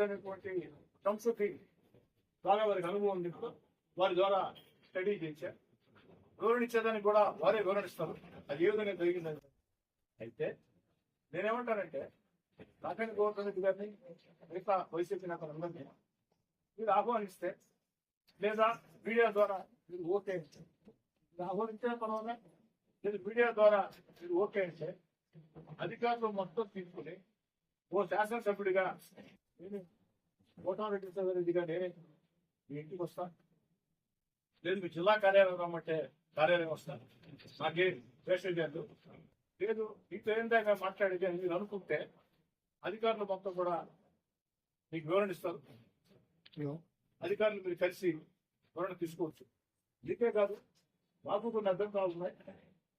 అయినటువంటి సంస్కృతి బాగా వారికి అనుభవం ఉంది. వారి ద్వారా స్టడీ చేశారు. వివరణ ఇచ్చేదానికి కూడా వారే వివరణిస్తారు. అది ఏ విధంగా జరిగిందని. అయితే నేనేమంటానంటే కాకని గోవర్ధన్ గారిని మిగతా వైసీపీ నేతలందరినీ మీరు ఆహ్వానిస్తే లేదా మీడియా ద్వారా మీరు ఓకే అంటే ఆహ్వానించిన పర్వాలే, లేదా మీడియా ద్వారా మీరు ఓకే అంటే అధికారులు మొత్తం తీసుకుని ఓ శాసనసభ్యుడిగా నేను కోటారెడ్డిగా నేనే మీ ఇంటికి వస్తాను, లేదు మీ జిల్లా కార్యాలయం రమ్మంటే కార్యాలయం వస్తాను, నాకేం వేషన్ లేదు, లేదు మీతో ఏందాక మాట్లాడేది అని మీరు అనుకుంటే అధికారులు మొత్తం కూడా మీకు వివరణిస్తారు. అధికారులు మీరు కలిసి వివరణ తీసుకోవచ్చు. ఇందుకే కాదు, మాకు కొన్ని అభ్యంతరాలు ఉన్నాయి.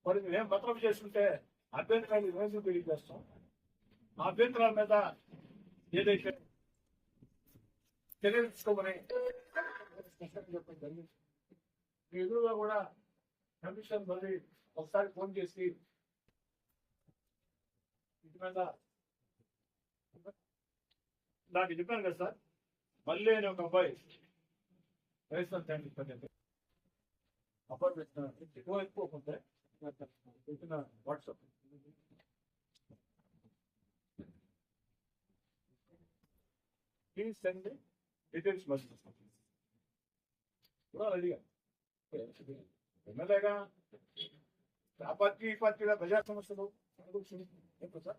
మరి మేము పత్రం చేసుకుంటే అభ్యంతరాలు మేము తెలియజేస్తాం. ఆ అభ్యంతరాల మీద ఏదైతే చర్యలు తీసుకోమని చెప్పడం జరిగింది. మీ ఎదురుగా కూడా కమిషన్ మళ్ళీ ఒకసారి ఫోన్ చేసి ఇంటి మీద నాకు చెప్పాను కదా సార్, మళ్ళీ నేను ఒక అబ్బాయి వేస్తాను అపాయింట్మెంట్ ఎక్కువైపోకుంటే పెట్టిన వాట్సాప్ ప్లీజ్ సెండ్ డీటెయిల్స్ మళ్ళీ కూడా రెడీగా ఎమ్మెల్యేగా ఆ పార్టీ ఈ పార్టీగా ప్రజా సమస్యలు సార్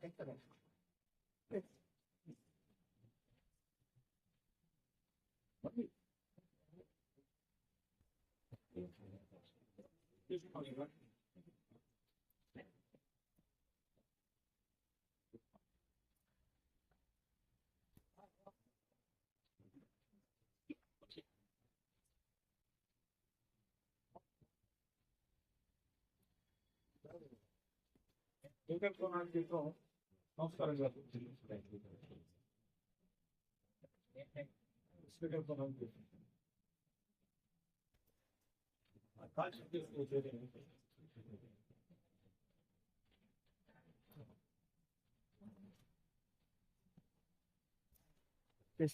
నమస్కారం గారు. Yes,